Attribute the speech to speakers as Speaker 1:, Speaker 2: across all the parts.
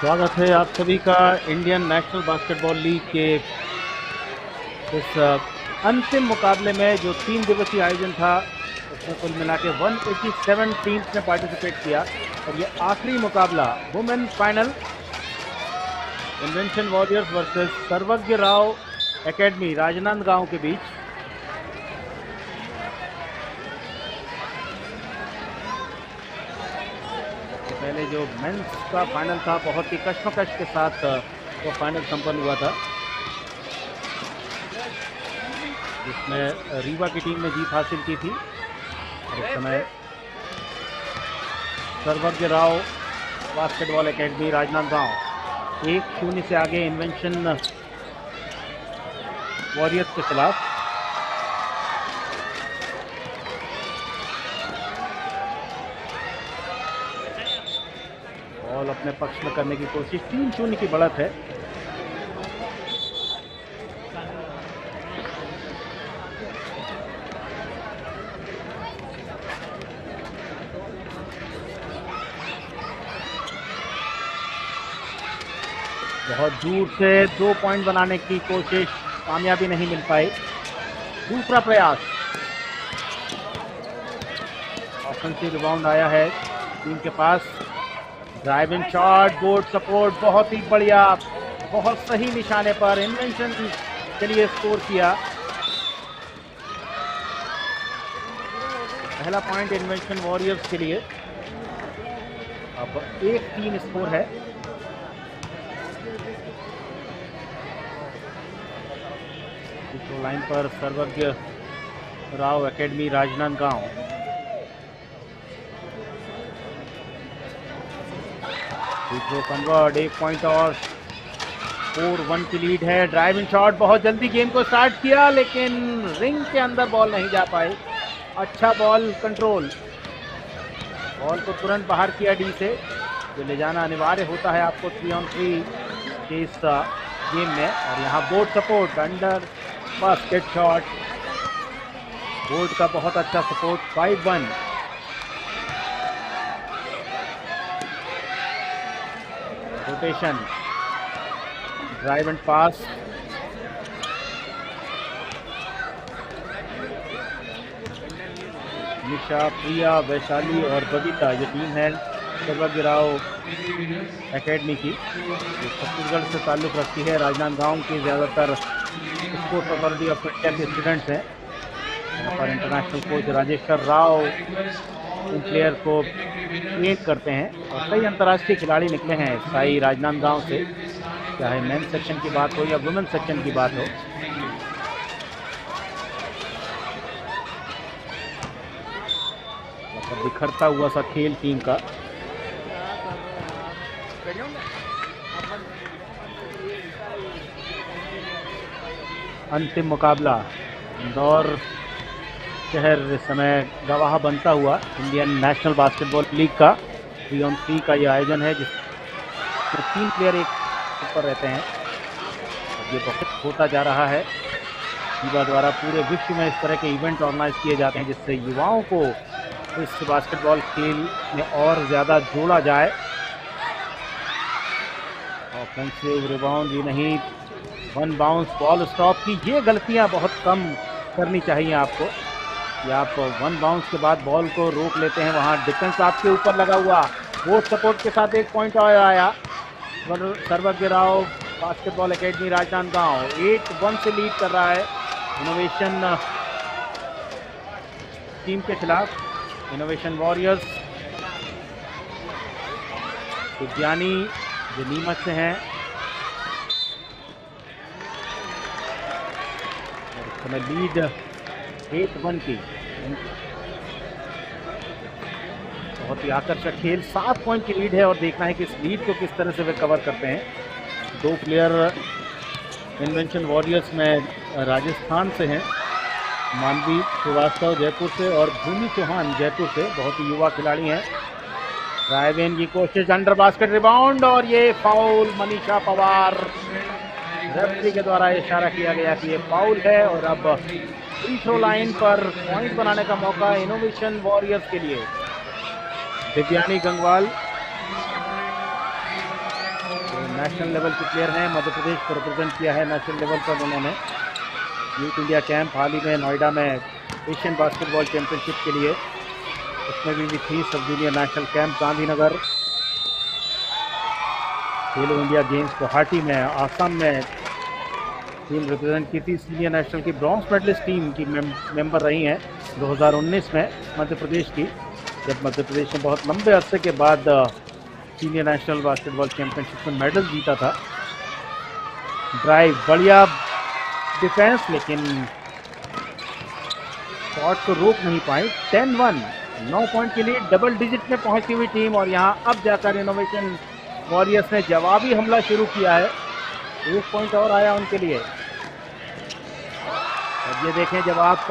Speaker 1: स्वागत है आप सभी का इंडियन नेशनल बास्केटबॉल लीग के इस अंतिम मुकाबले में, जो 3 दिवसीय आयोजन था। उसमें कुल मिला के 187 टीम्स ने पार्टिसिपेट किया और ये आखिरी मुकाबला women final invention warriors versus सर्वज्ञ राव एकेडमी राजनांदगांव के बीच। पहले जो मेंस का फाइनल था, बहुत ही कश्मकश के साथ वो फाइनल संपन्न हुआ था, जिसमें रीवा की टीम ने जीत हासिल की थी। और इस समय सर्वज्ञ राव बास्केटबॉल एकेडमी राजनांदगांव 1-0 से आगे इन्वेंशन वॉरियर्स के खिलाफ। बॉल अपने पक्ष में करने की कोशिश, 3-0 की बढ़त है। बहुत दूर से 2 पॉइंट बनाने की कोशिश, कामयाबी नहीं मिल पाई। दूसरा प्रयास, ऑफेंसिव रिबाउंड आया है टीम के पास। Drive in shot, board support, बहुत ही बढ़िया, बहुत सही निशाने पर इन्वेंशन के लिए स्कोर किया। पहला पॉइंट इन्वेंशन वॉरियर्स के लिए। अब 1-3 स्कोर है। लाइन पर सर्वज्ञ Rao academy Rajnandgaon. Convert, 1 point और 4-1 की लीड है। ड्राइव इन शॉट, बहुत जल्दी गेम को स्टार्ट किया, लेकिन रिंग के अंदर बॉल नहीं जा पाई। अच्छा बॉल कंट्रोल, बॉल को तुरंत बाहर किया डी से, जो ले जाना अनिवार्य होता है आपको 3-on-3 के इस गेम में। और यहाँ board support, under basket shot, board का बहुत अच्छा सपोर्ट। 5-1। रोटेशन, ड्राइव एंड पास, निशा, प्रिया, वैशाली और बबीता, ये टीम है सर्वज्ञ राव एकेडमी की, जो छत्तीसगढ़ से ताल्लुक़ रखती है। राजनांदगांव के ज़्यादातर स्पोर्ट्स अथॉरिटी ऑफ इंडिया के स्टूडेंट्स हैं। यहाँ पर इंटरनेशनल कोच राजेश्वर राव इन प्लेयर को ट्रेन करते हैं और कई अंतर्राष्ट्रीय खिलाड़ी निकले हैं साई राजनांदगांव से, चाहे मेंस सेक्शन की बात हो या वुमेन सेक्शन की बात हो। मतलब बिखरता हुआ सा खेल टीम का। अंतिम मुकाबला, इंदौर शहर इस समय गवाह बनता हुआ इंडियन नेशनल बास्केटबॉल लीग का 3-on-3 का ये आयोजन है, जिसमें 3 प्लेयर एक ऊपर रहते हैं। अब ये बहुत होता जा रहा है। FIBA द्वारा पूरे विश्व में इस तरह के इवेंट ऑर्गेनाइज किए जाते हैं, जिससे युवाओं को इस बास्केटबॉल खेल में और ज़्यादा जोड़ा जाए। ऑफेंसिव रिबाउंड भी नहीं, 1 बाउंस बॉल स्टॉप की। ये गलतियां बहुत कम करनी चाहिए आपको, या आप 1 बाउंस के बाद बॉल को रोक लेते हैं। वहाँ डिफेंस आपके ऊपर लगा हुआ, बोर्ड सपोर्ट के साथ 1 पॉइंट और आया। सर्वज्ञ राव बास्केटबॉल एकेडमी राजनांदगांव 8-1 से लीड कर रहा है इनोवेशन टीम के खिलाफ। इनोवेशन वॉरियर्स विज्ञानी, जो नीमच से हैं, समय लीड 8-1 की। बहुत ही आकर्षक खेल, 7 पॉइंट की लीड है और देखना है कि इस लीड को किस तरह से वे कवर करते हैं। 2 प्लेयर इन्वेंशन वॉरियर्स में राजस्थान से हैं, मानवी श्रीवास्तव जयपुर से और भूमि चौहान जयपुर से, बहुत ही युवा खिलाड़ी हैं। ड्राइव इन की कोशिश, अंडर बास्केट रिबाउंड और ये फाउल। मनीषा पवार, रेफरी के द्वारा इशारा किया गया कि ये फाउल है। और अब फ्री थ्रो लाइन पर पॉइंट बनाने का मौका इनोवेशन वॉरियर्स के लिए। दिव्यानी गंगवाल नेशनल लेवल के प्लेयर हैं, मध्य प्रदेश को रिप्रेजेंट किया है नेशनल लेवल पर उन्होंने। यूथ इंडिया कैंप हाल ही में नोएडा में एशियन बास्केटबॉल चैंपियनशिप के लिए, उसमें भी थी। सब जूनियर नेशनल कैंप गांधीनगर, खेलो इंडिया गेम्स गुवाहाटी में, आसाम में टीम रिप्रेजेंट की थी। सीनियर नेशनल की ब्रॉन्ज मेडलिस्ट टीम की मेंबर रही हैं 2019 में मध्य प्रदेश की, जब मध्य प्रदेश ने बहुत लंबे अरसे के बाद सीनियर नेशनल बास्केटबॉल चैंपियनशिप में मेडल जीता था। ड्राइव, बढ़िया डिफेंस, लेकिन शॉट को रोक नहीं पाई। 10-1, 9 पॉइंट के लिए डबल डिजिट में पहुंची हुई टीम, और यहां अब जाकर इनोवेशन वॉरियर्स ने जवाबी हमला शुरू किया है। 1 पॉइंट और आया उनके लिए। अब ये देखें, जब आप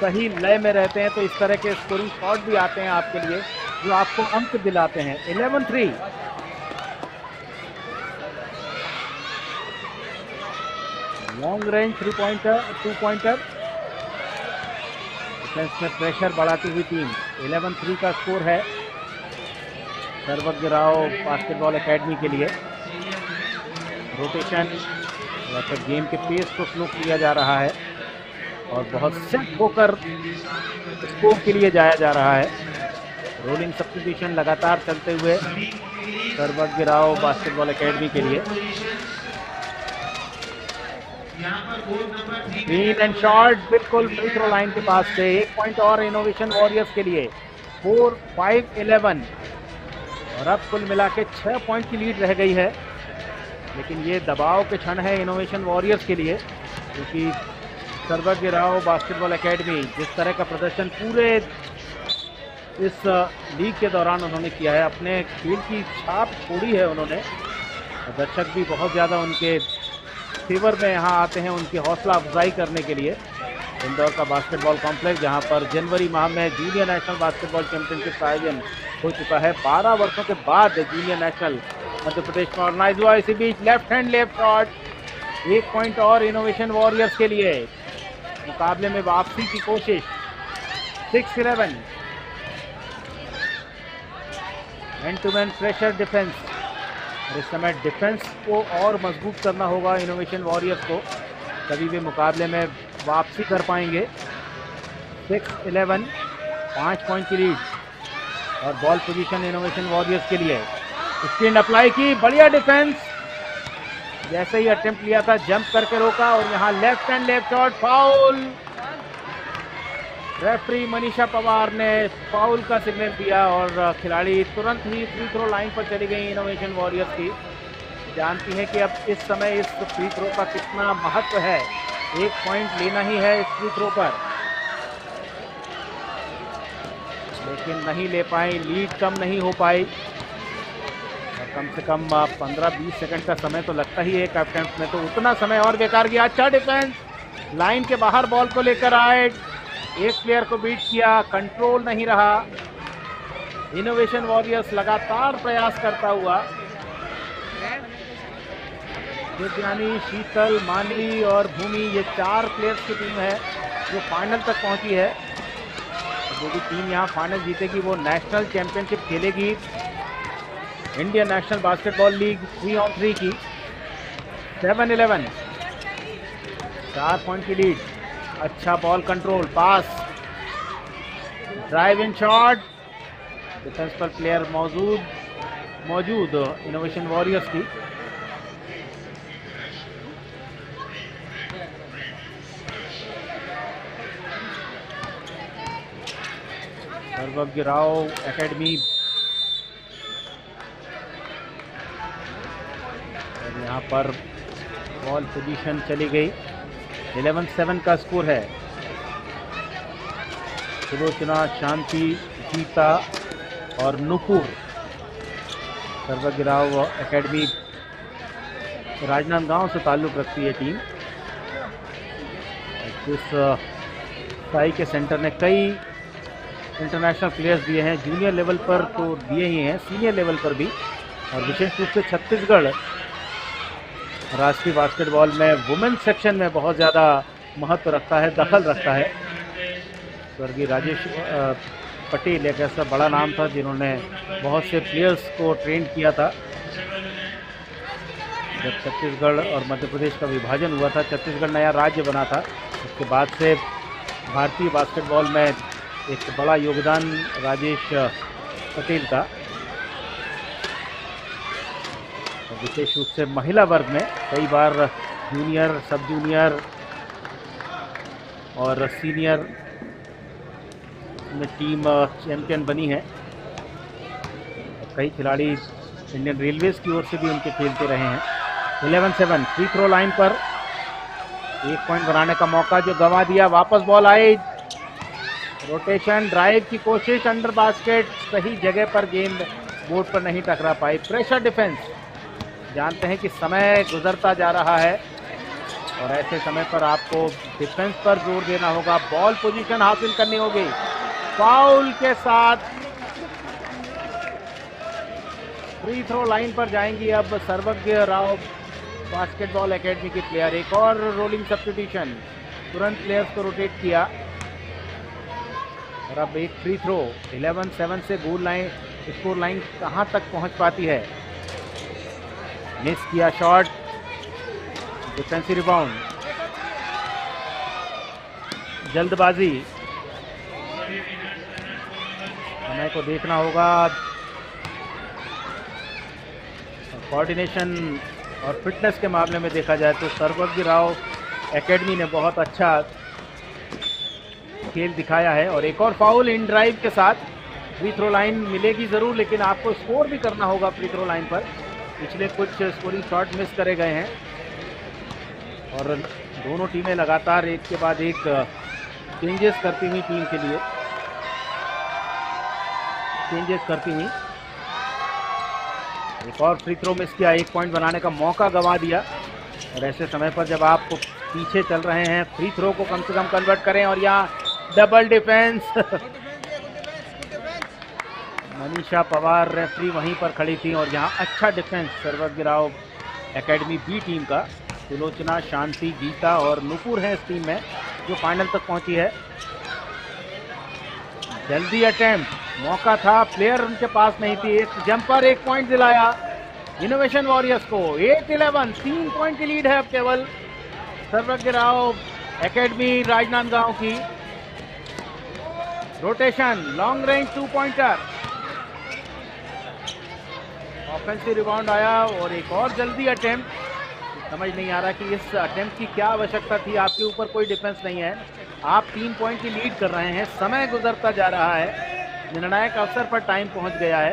Speaker 1: सही लय में रहते हैं तो इस तरह के स्कोरिंग शॉट भी आते हैं आपके लिए जो आपको अंक दिलाते हैं। 11-3। Long range 2 pointer. डिफेंस में प्रेशर बढ़ाती हुई टीम। 11-3 का स्कोर है सर्वज्ञ राव बास्केटबॉल एकेडमी के लिए। रोटेशन, गेम के पेस को स्लो किया जा रहा है और बहुत सेट होकर स्कोर के लिए जाया जा रहा है। रोलिंग सब्स्टिट्यूशन लगातार चलते हुए सर्वज्ञ राव बास्केटबॉल एकेडमी के लिए। ग्रीन एंड शॉर्ट, बिल्कुल फ्री थ्रो लाइन के पास से। 1 पॉइंट और इनोवेशन वॉरियर्स के लिए। 4-5-11, और अब कुल मिला के 6 पॉइंट की लीड रह गई है। लेकिन ये दबाव के क्षण है इनोवेशन वॉरियर्स के लिए, क्योंकि सर्वज्ञ राव बास्केटबॉल एकेडमी जिस तरह का प्रदर्शन पूरे इस लीग के दौरान उन्होंने किया है, अपने खेल की छाप छोड़ी है उन्होंने। दर्शक भी बहुत ज़्यादा उनके फेवर में यहाँ आते हैं उनकी हौसला अफजाई करने के लिए। इंदौर का बास्केटबॉल कॉम्प्लेक्स, जहाँ पर जनवरी माह में जूनियर नेशनल बास्केटबॉल चैंपियनशिप का आयोजन हो चुका है। 12 वर्षों के बाद जूनियर नेशनल मध्य प्रदेश में ऑर्गेनाइज हुआ। इसी बीच left hand left shot, 1 point और इनोवेशन वॉरियर्स के लिए। मुकाबले में वापसी की कोशिश। 6-11, man to man pressure defence, और इस समय डिफेंस को और मजबूत करना होगा इनोवेशन वॉरियर्स को, तभी वे मुकाबले में वापसी कर पाएंगे। 6-11, 5 पॉइंट की लीड, और बॉल पोजीशन इनोवेशन वॉरियर्स के लिए। स्क्रीन अप्लाई की, बढ़िया डिफेंस। जैसे ही अटेम्प्ट लिया था जंप करके रोका, और यहाँ left hand left shot, foul. Referee Manisha Pawar ने फाउल का सिग्नल दिया और खिलाड़ी तुरंत ही फ्री थ्रो लाइन पर चली गई इनोवेशन वॉरियर्स की। जानती हैं कि अब इस समय इस फ्री थ्रो का कितना महत्व है। 1 पॉइंट लेना ही है इस फ्री थ्रो पर, लेकिन नहीं ले पाई, लीड कम नहीं हो पाई। और कम से कम 15-20 सेकंड का समय तो लगता ही है एक अटेम्प्ट में, तो उतना समय और बेकार गया। अच्छा डिफेंस, लाइन के बाहर बॉल को लेकर आए, एक प्लेयर को बीट किया, कंट्रोल नहीं रहा। इनोवेशन वॉरियर्स लगातार प्रयास करता हुआ। दिव्यानी, शीतल, मानवी और भूमि, ये 4 प्लेयर्स की टीम है जो फाइनल तक पहुंची है। जो भी टीम यहाँ फाइनल जीतेगी वो नेशनल चैंपियनशिप खेलेगी Indian national basketball league 3-on-3 की। 7-11, 4 पॉइंट की लीड। अच्छा ball control, pass, drive in shot, defence पर प्लेयर मौजूद इनोवेशन वॉरियर्स की। सर्वज्ञ राव एकेडमी, और यहाँ पर बॉल पोजीशन चली गई। 11-7 का स्कोर है। सुलोचना, शांति, गीता और नुपुर, सर्वज्ञ राव एकेडमी राजनांदगांव से ताल्लुक़ रखती है टीम। इस साई के सेंटर ने कई इंटरनेशनल प्लेयर्स दिए हैं, जूनियर लेवल पर तो दिए ही हैं, सीनियर लेवल पर भी, और विशेष रूप से छत्तीसगढ़ राष्ट्रीय बास्केटबॉल में वुमेन सेक्शन में बहुत ज़्यादा महत्व रखता है, दखल रखता है। स्वर्गीय राजेश पटेल एक ऐसा बड़ा नाम था जिन्होंने बहुत से प्लेयर्स को ट्रेन किया था। जब छत्तीसगढ़ और मध्य प्रदेश का विभाजन हुआ था, छत्तीसगढ़ नया राज्य बना था, उसके बाद से भारतीय बास्केटबॉल में एक बड़ा योगदान राजेश पटेल का, विशेष रूप से महिला वर्ग में कई बार जूनियर, सब जूनियर और सीनियर में टीम चैंपियन बनी है। कई खिलाड़ी इंडियन रेलवेज की ओर से भी उनके खेलते रहे हैं। 11-7 फ्री थ्रो लाइन पर 1 पॉइंट बनाने का मौका जो गंवा दिया। वापस बॉल आई, रोटेशन, ड्राइव की कोशिश, अंडर बास्केट, सही जगह पर गेंद बोर्ड पर नहीं टकरा पाई। प्रेशर डिफेंस, जानते हैं कि समय गुजरता जा रहा है और ऐसे समय पर आपको डिफेंस पर जोर देना होगा, बॉल पोजीशन हासिल करनी होगी। फाउल के साथ फ्री थ्रो लाइन पर जाएंगी अब सर्वज्ञ राव बास्केटबॉल एकेडमी की प्लेयर। एक और रोलिंग सब्स्टिट्यूशन, तुरंत प्लेयर्स को रोटेट किया और अब एक फ्री थ्रो। 11-7 से गोल लाइन, स्कोर लाइन कहां तक पहुंच पाती है? मिस किया शॉट, डिफेंसिव रिबाउंड, जल्दबाजी, समय को देखना होगा। कोऑर्डिनेशन और फिटनेस के मामले में देखा जाए तो सर्वज्ञ राव एकेडमी ने बहुत अच्छा खेल दिखाया है। और एक और फाउल इन ड्राइव के साथ। फ्री थ्रो लाइन मिलेगी ज़रूर, लेकिन आपको स्कोर भी करना होगा फ्री थ्रो लाइन पर। पिछले कुछ स्कोरिंग शॉट मिस करे गए हैं और दोनों टीमें लगातार एक के बाद एक चेंजेस करती हुई टीम के लिए चेंजेस करती हुई। एक और फ्री थ्रो मिस किया, 1 पॉइंट बनाने का मौका गंवा दिया। और ऐसे समय पर जब आप पीछे चल रहे हैं, फ्री थ्रो को कम से कम कन्वर्ट करें। और यहाँ double defence Manisha Pawar referee वहीं पर खड़ी थी और यहाँ अच्छा डिफेंस सर्वज्ञ राव एकेडमी बी टीम का। सुलोचना, शांति, गीता और नुपुर हैं इस टीम में जो फाइनल तक पहुंची है। जल्दी अटेम्प्ट, मौका था, प्लेयर उनके पास नहीं थी। एक जंपर, 1 पॉइंट दिलाया इनोवेशन वॉरियर्स को। 8-11, 3 पॉइंट की लीड है अब केवल सर्वज्ञ राव एकेडमी राजनांदगांव की। Rotation, long range 2 pointer, offensive rebound आया और एक और जल्दी अटेम्प्ट। समझ नहीं आ रहा कि इस अटेम्प्ट की क्या आवश्यकता थी। आपके ऊपर कोई डिफेंस नहीं है, आप 3 पॉइंट की लीड कर रहे हैं, समय गुजरता जा रहा है, निर्णायक अवसर पर टाइम पहुंच गया है।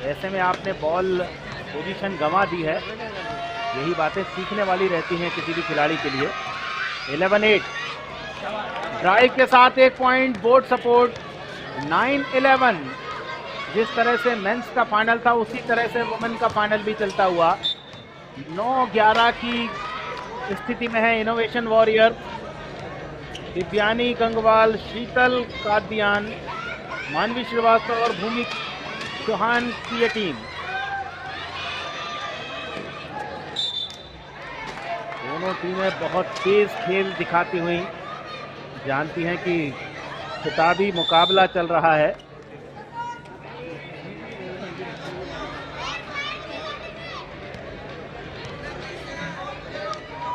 Speaker 1: ऐसे में आपने बॉल पोजीशन गंवा दी है। यही बातें सीखने वाली रहती हैं किसी भी खिलाड़ी के लिए। 11-8 ड्राइव के साथ 1 पॉइंट, बोर्ड सपोर्ट। 9-11, जिस तरह से मेंस का फाइनल था उसी तरह से वुमेन का फाइनल भी चलता हुआ। 9-11 की स्थिति में है इनोवेशन वॉरियर। दिव्यानी गंगवाल, शीतल कादियान, मानवी श्रीवास्तव और भूमि चौहान की ये टीम। दोनों टीमें बहुत तेज खेल दिखाती हुई जानती हैं कि खिताबी मुकाबला चल रहा है।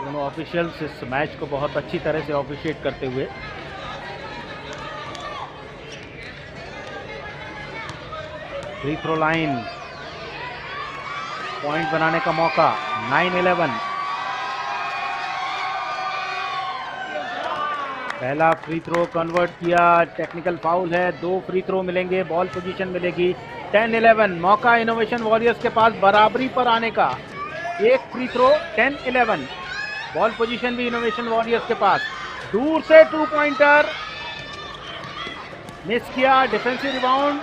Speaker 1: दोनों ऑफिशियल्स इस मैच को बहुत अच्छी तरह से ऑफिशिएट करते हुए। फ्री थ्रो लाइन, पॉइंट बनाने का मौका। 9-11, पहला फ्री थ्रो कन्वर्ट किया, टेक्निकल फाउल है। 2 फ्री थ्रो मिलेंगे, बॉल पोजीशन मिलेगी। 10-11, मौका इनोवेशन वॉरियर्स के पास बराबरी पर आने का। 1 फ्री थ्रो, 10-11, बॉल पोजीशन भी इनोवेशन वॉरियर्स के पास। दूर से 2 पॉइंटर मिस किया, डिफेंसिव रिबाउंड,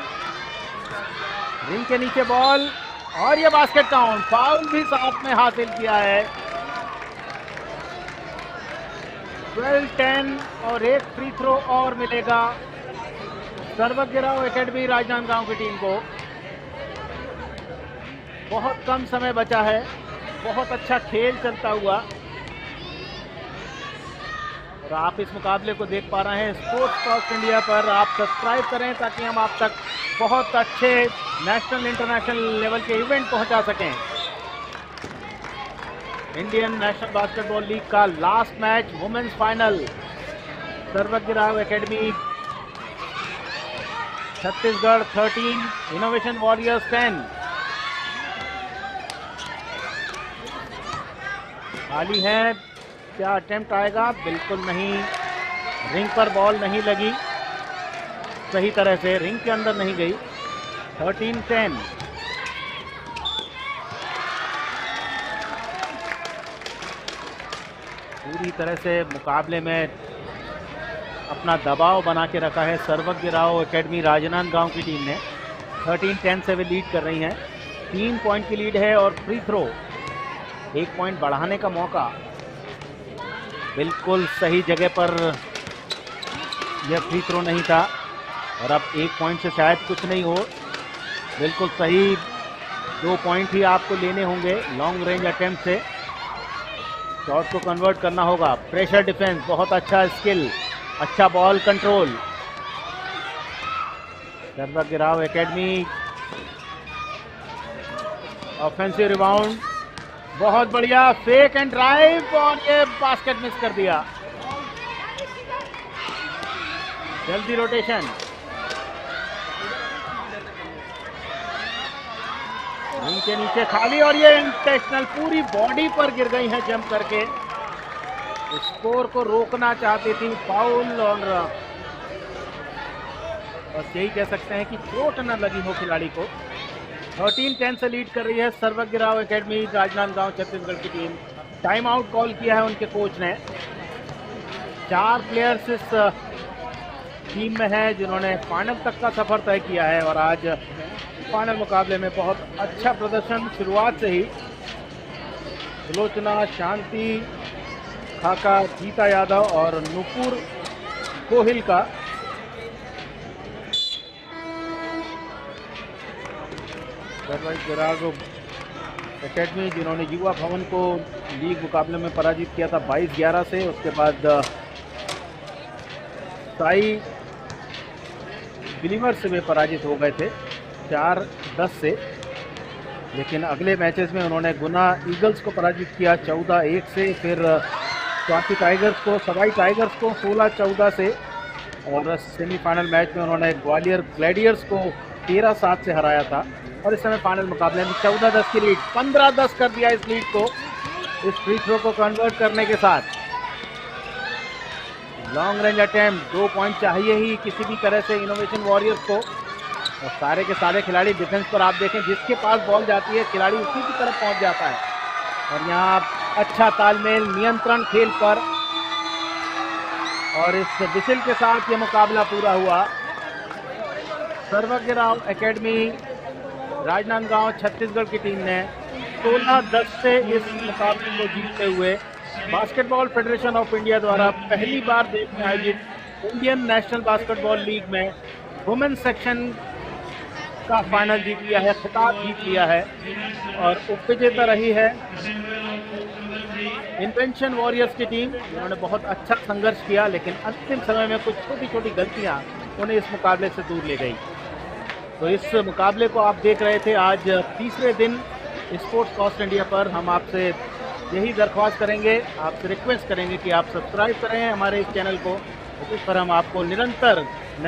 Speaker 1: रिंग के नीचे बॉल और ये बास्केट काउंट। फाउल भी साथ में हासिल किया है। 12-10 और 1 फ्री थ्रो और मिलेगा सर्वज्ञ राव एकेडमी राजनांदगांव की टीम को। बहुत कम समय बचा है, बहुत अच्छा खेल चलता हुआ और आप इस मुकाबले को देख पा रहे हैं स्पोर्ट्स टॉक इंडिया पर। आप सब्सक्राइब करें ताकि हम आप तक बहुत अच्छे नेशनल इंटरनेशनल लेवल के इवेंट पहुंचा सकें। इंडियन नेशनल बास्केटबॉल लीग का लास्ट मैच वुमेन्स फाइनल। सर्वज्ञ Rao academy Chhattisgarh 13, innovation warriors 10। खाली है, क्या अटेम्प्ट आएगा? बिल्कुल नहीं, रिंग पर बॉल नहीं लगी सही तरह से, रिंग के अंदर नहीं गई। 13-10। पूरी तरह से मुकाबले में अपना दबाव बना के रखा है सर्वज्ञ राव एकेडमी राजनांदगांव की टीम ने। 13-10 से वे लीड कर रही हैं। 3 पॉइंट की लीड है और फ्री थ्रो 1 पॉइंट बढ़ाने का मौका। बिल्कुल सही जगह पर यह फ्री थ्रो नहीं था और अब 1 पॉइंट से शायद कुछ नहीं हो। बिल्कुल सही 2 पॉइंट ही आपको लेने होंगे लॉन्ग रेंज अटेम्प्ट से। शॉट को कन्वर्ट करना होगा। प्रेशर डिफेंस, बहुत अच्छा स्किल, अच्छा बॉल कंट्रोल। सर्वज्ञ राव एकेडमी ऑफेंसिव रिबाउंड, बहुत बढ़िया फेक एंड ड्राइव और ये बास्केट मिस कर दिया। जल्दी रोटेशन, रिंग के नीचे खाली और ये इंटेंशनल पूरी बॉडी पर गिर गई है जंप करके। स्कोर को रोकना चाहती थी, फाउल और बस यही कह सकते हैं कि चोट न लगी हो खिलाड़ी को। 13-10 से लीड कर रही है सर्वज्ञ राव एकेडमी राजनांदगांव छत्तीसगढ़ की टीम। टाइम आउट कॉल किया है उनके कोच ने। 4 प्लेयर्स इस टीम में हैं जिन्होंने फाइनल तक का सफर तय किया है और आज फाइनल मुकाबले में बहुत अच्छा प्रदर्शन शुरुआत से ही। सुलोचना, शांति, खाका, गीता यादव और नुपुर गोहिल का सर्वज्ञ राव एकेडमी जिन्होंने युवा भवन को लीग मुकाबले में पराजित किया था 22-11 से। उसके बाद साई बिलीवर से वे पराजित हो गए थे 4-10 से। लेकिन अगले मैचेस में उन्होंने गुना ईगल्स को पराजित किया 14-1 से, फिर स्वाति टाइगर्स को, सवाई टाइगर्स को 16-14 से और सेमीफाइनल मैच में उन्होंने ग्वालियर ग्लैडियर्स को 13-7 से हराया था। और इस समय फाइनल मुकाबले में 14-10 की लीड, 15-10 कर दिया इस लीड को इस फ्री थ्रो को कन्वर्ट करने के साथ। लॉन्ग रेंज अटेम्प्ट, 2 पॉइंट चाहिए ही किसी भी तरह से इनोवेशन वॉरियर्स को। और सारे के सारे खिलाड़ी डिफेंस पर आप देखें, जिसके पास बॉल जाती है खिलाड़ी उसी की तरफ पहुंच जाता है। और यहाँ अच्छा तालमेल, नियंत्रण खेल पर और इस विसिल के साथ ये मुकाबला पूरा हुआ। सर्वज्ञ राव एकेडमी राजनांदगांव छत्तीसगढ़ की टीम ने 16-10 से इस मुकाबले को जीतते हुए बास्केटबॉल फेडरेशन ऑफ इंडिया द्वारा पहली बार देश में आयोजित इंडियन नेशनल बास्केटबॉल लीग में वुमेन सेक्शन का फाइनल जीत लिया है, खिताब जीत लिया है। और उपविजेता रही है इन्वेंशन वॉरियर्स की टीम, जिन्होंने बहुत अच्छा संघर्ष किया लेकिन अंतिम समय में कुछ छोटी छोटी गलतियां उन्हें इस मुकाबले से दूर ले गई। तो इस मुकाबले को आप देख रहे थे आज तीसरे दिन स्पोर्ट्स कॉस्ट इंडिया पर। हम आपसे यही दरख्वास्त करेंगे, आपसे रिक्वेस्ट करेंगे कि आप सब्सक्राइब करें हमारे इस चैनल को, जिस पर हम आपको निरंतर